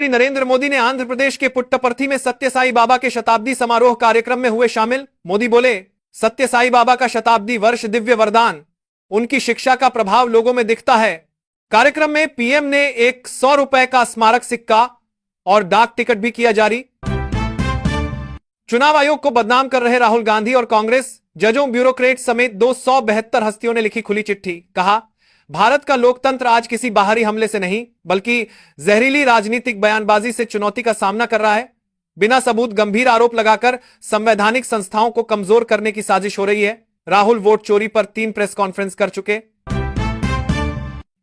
नरेंद्र मोदी ने आंध्र प्रदेश के पुट्टपर्थी में सत्य साई बाबा के शताब्दी समारोह कार्यक्रम में हुए शामिल। मोदी बोले, सत्य साई बाबा का शताब्दी वर्ष दिव्य वरदान, उनकी शिक्षा का प्रभाव लोगों में दिखता है। कार्यक्रम में पीएम ने एक 100 रुपए का स्मारक सिक्का और डाक टिकट भी किया जारी। चुनाव आयोग को बदनाम कर रहे राहुल गांधी और कांग्रेस, जजों, ब्यूरोक्रेट समेत 272 हस्तियों ने लिखी खुली चिट्ठी। कहा, भारत का लोकतंत्र आज किसी बाहरी हमले से नहीं बल्कि जहरीली राजनीतिक बयानबाजी से चुनौती का सामना कर रहा है। बिना सबूत गंभीर आरोप लगाकर संवैधानिक संस्थाओं को कमजोर करने की साजिश हो रही है। राहुल वोट चोरी पर 3 प्रेस कॉन्फ्रेंस कर चुके।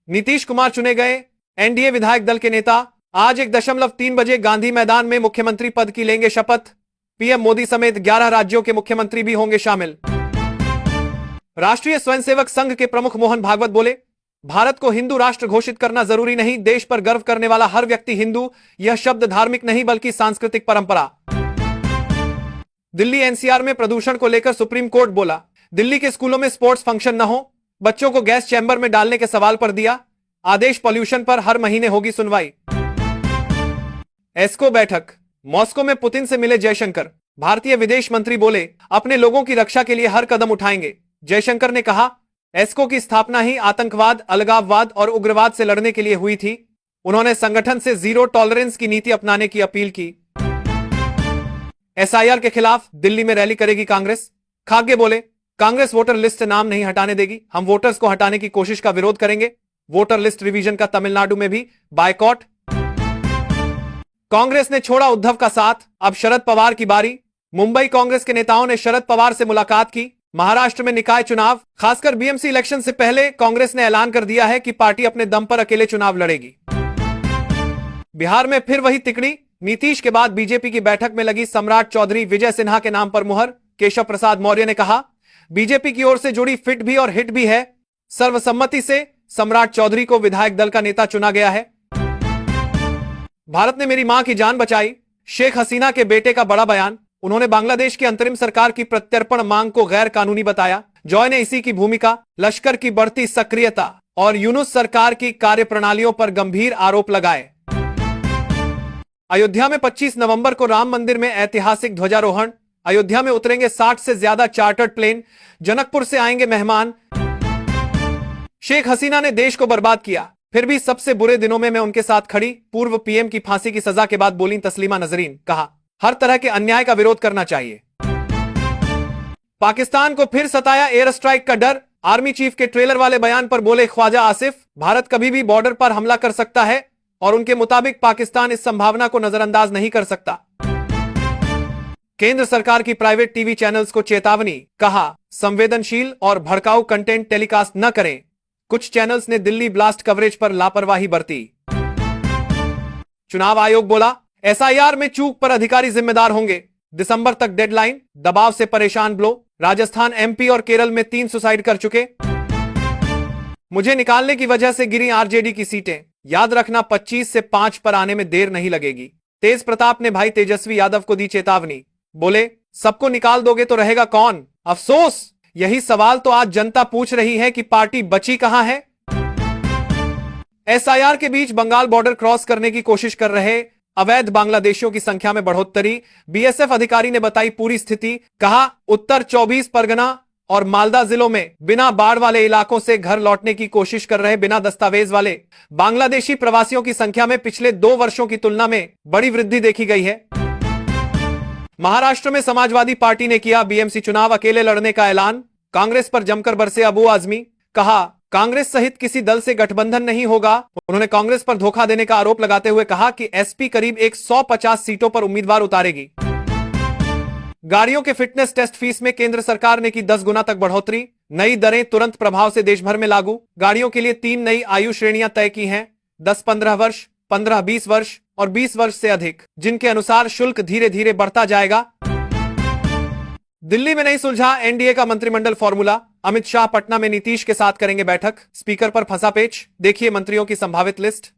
नीतीश कुमार चुने गए एनडीए विधायक दल के नेता। आज 1:03 बजे गांधी मैदान में मुख्यमंत्री पद की लेंगे शपथ। पीएम मोदी समेत 11 राज्यों के मुख्यमंत्री भी होंगे शामिल। राष्ट्रीय स्वयंसेवक संघ के प्रमुख मोहन भागवत बोले, भारत को हिंदू राष्ट्र घोषित करना जरूरी नहीं, देश पर गर्व करने वाला हर व्यक्ति हिंदू। यह शब्द धार्मिक नहीं बल्कि सांस्कृतिक परंपरा। दिल्ली एनसीआर में प्रदूषण को लेकर सुप्रीम कोर्ट बोला, दिल्ली के स्कूलों में स्पोर्ट्स फंक्शन न हो, बच्चों को गैस चैंबर में डालने के सवाल पर दिया आदेश। पॉल्यूशन पर हर महीने होगी सुनवाई। एस्को बैठक, मॉस्को में पुतिन से मिले जयशंकर। भारतीय विदेश मंत्री बोले, अपने लोगों की रक्षा के लिए हर कदम उठाएंगे। जयशंकर ने कहा, एस्को की स्थापना ही आतंकवाद, अलगाववाद और उग्रवाद से लड़ने के लिए हुई थी। उन्होंने संगठन से जीरो टॉलरेंस की नीति अपनाने की अपील की। एसआईआर के खिलाफ दिल्ली में रैली करेगी कांग्रेस। खागे बोले, कांग्रेस वोटर लिस्ट से नाम नहीं हटाने देगी, हम वोटर्स को हटाने की कोशिश का विरोध करेंगे। वोटर लिस्ट रिवीजन का तमिलनाडु में भी बायकॉट। कांग्रेस ने छोड़ा उद्धव का साथ, अब शरद पवार की बारी। मुंबई कांग्रेस के नेताओं ने शरद पवार से मुलाकात की। महाराष्ट्र में निकाय चुनाव, खासकर बीएमसी इलेक्शन से पहले कांग्रेस ने ऐलान कर दिया है कि पार्टी अपने दम पर अकेले चुनाव लड़ेगी। बिहार में फिर वही तिकड़ी, नीतीश के बाद बीजेपी की बैठक में लगी सम्राट चौधरी विजय सिन्हा के नाम पर मुहर। केशव प्रसाद मौर्य ने कहा, बीजेपी की ओर से जुड़ी फिट भी और हिट भी है। सर्वसम्मति से सम्राट चौधरी को विधायक दल का नेता चुना गया है। भारत ने मेरी मां की जान बचाई, शेख हसीना के बेटे का बड़ा बयान। उन्होंने बांग्लादेश की अंतरिम सरकार की प्रत्यर्पण मांग को गैर कानूनी बताया। जॉय ने इसी की भूमिका, लश्कर की बढ़ती सक्रियता और यूनुस सरकार की कार्यप्रणालियों पर गंभीर आरोप लगाए। अयोध्या में 25 नवंबर को राम मंदिर में ऐतिहासिक ध्वजारोहण। अयोध्या में उतरेंगे 60 से ज्यादा चार्टर्ड प्लेन। जनकपुर से आएंगे मेहमान। शेख हसीना ने देश को बर्बाद किया, फिर भी सबसे बुरे दिनों में मैं उनके साथ खड़ी। पूर्व पीएम की फांसी की सजा के बाद बोली तस्लीमा नजरीन। कहा, हर तरह के अन्याय का विरोध करना चाहिए। पाकिस्तान को फिर सताया एयर स्ट्राइक का डर। आर्मी चीफ के ट्रेलर वाले बयान पर बोले ख्वाजा आसिफ, भारत कभी भी बॉर्डर पर हमला कर सकता है और उनके मुताबिक पाकिस्तान इस संभावना को नजरअंदाज नहीं कर सकता। केंद्र सरकार की प्राइवेट टीवी चैनल्स को चेतावनी। कहा, संवेदनशील और भड़काऊ कंटेंट टेलीकास्ट न करें। कुछ चैनल्स ने दिल्ली ब्लास्ट कवरेज पर लापरवाही बरती। चुनाव आयोग बोला, एसआईआर में चूक पर अधिकारी जिम्मेदार होंगे। दिसंबर तक डेडलाइन, दबाव से परेशान ब्लो। राजस्थान, एमपी और केरल में 3 सुसाइड कर चुके। मुझे निकालने की वजह से गिरी आरजेडी की सीटें। याद रखना 25 से 5 पर आने में देर नहीं लगेगी। तेज प्रताप ने भाई तेजस्वी यादव को दी चेतावनी। बोले, सबको निकाल दोगे तो रहेगा कौन? अफसोस, यही सवाल तो आज जनता पूछ रही है कि पार्टी बची कहां है। एसआईआर के बीच बंगाल बॉर्डर क्रॉस करने की कोशिश कर रहे अवैध बांग्लादेशियों की संख्या में बढ़ोतरी। बीएसएफ अधिकारी ने बताई पूरी स्थिति। कहा, उत्तर 24 परगना और मालदा जिलों में बिना बाढ़ वाले इलाकों से घर लौटने की कोशिश कर रहे बिना दस्तावेज वाले बांग्लादेशी प्रवासियों की संख्या में पिछले 2 वर्षों की तुलना में बड़ी वृद्धि देखी गई है। महाराष्ट्र में समाजवादी पार्टी ने किया बीएमसी चुनाव अकेले लड़ने का ऐलान। कांग्रेस पर जमकर बरसे अबू आजमी। कहा, कांग्रेस सहित किसी दल से गठबंधन नहीं होगा। उन्होंने कांग्रेस पर धोखा देने का आरोप लगाते हुए कहा कि एसपी करीब 150 सीटों पर उम्मीदवार उतारेगी। गाड़ियों के फिटनेस टेस्ट फीस में केंद्र सरकार ने की 10 गुना तक बढ़ोतरी। नई दरें तुरंत प्रभाव से देश भर में लागू। गाड़ियों के लिए 3 नई आयु श्रेणियां तय की हैं, 10-15 वर्ष, 15-20 वर्ष और 20 वर्ष से अधिक, जिनके अनुसार शुल्क धीरे धीरे बढ़ता जाएगा। दिल्ली में नहीं सुलझा एनडीए का मंत्रिमंडल फॉर्मूला। अमित शाह पटना में नीतीश के साथ करेंगे बैठक। स्पीकर पर फंसा पेच, देखिए मंत्रियों की संभावित लिस्ट।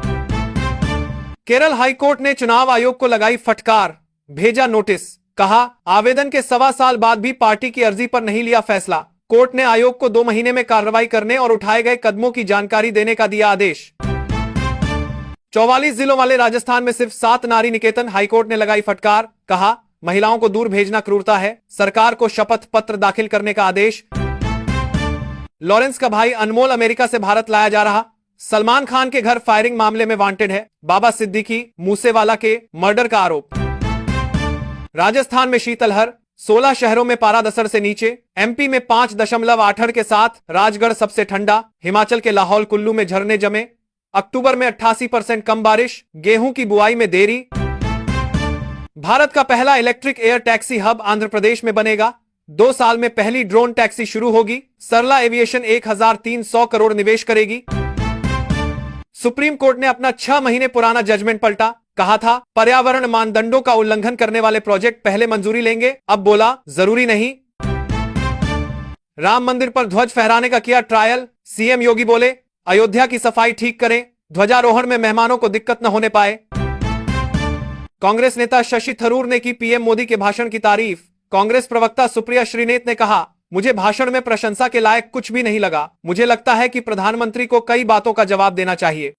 केरल हाईकोर्ट ने चुनाव आयोग को लगाई फटकार, भेजा नोटिस। कहा, आवेदन के 1.25 साल बाद भी पार्टी की अर्जी पर नहीं लिया फैसला। कोर्ट ने आयोग को 2 महीने में कार्रवाई करने और उठाए गए कदमों की जानकारी देने का दिया आदेश। 44 जिलों वाले राजस्थान में सिर्फ 7 नारी निकेतन। हाईकोर्ट ने लगाई फटकार, कहा महिलाओं को दूर भेजना क्रूरता है, सरकार को शपथ पत्र दाखिल करने का आदेश। लॉरेंस का भाई अनमोल अमेरिका से भारत लाया जा रहा। सलमान खान के घर फायरिंग मामले में वांटेड है। बाबा सिद्दीकी मूसेवाला के मर्डर का आरोप। राजस्थान में शीतलहर, 16 शहरों में पारा 10 से नीचे। एमपी में 5.8 के साथ राजगढ़ सबसे ठंडा। हिमाचल के लाहौल कुल्लू में झरने जमे। अक्टूबर में 88% कम बारिश। गेहूं की बुआई में देरी। भारत का पहला electric air taxi hub Andhra Pradesh में बनेगा। 2 साल में पहली ड्रोन टैक्सी शुरू होगी। सरला एविएशन 1300 करोड़ निवेश करेगी। सुप्रीम कोर्ट ने अपना 6 महीने पुराना जजमेंट पलटा। कहा था पर्यावरण मानदंडों का उल्लंघन करने वाले प्रोजेक्ट पहले मंजूरी लेंगे, अब बोला जरूरी नहीं। राम मंदिर पर ध्वज फहराने का किया ट्रायल। सीएम योगी बोले अयोध्या की सफाई ठीक करें, ध्वजारोहण में मेहमानों को दिक्कत न होने पाए। कांग्रेस नेता शशि थरूर ने की पीएम मोदी के भाषण की तारीफ। कांग्रेस प्रवक्ता सुप्रिया श्रीनेत ने कहा मुझे भाषण में प्रशंसा के लायक कुछ भी नहीं लगा। मुझे लगता है कि प्रधानमंत्री को कई बातों का जवाब देना चाहिए।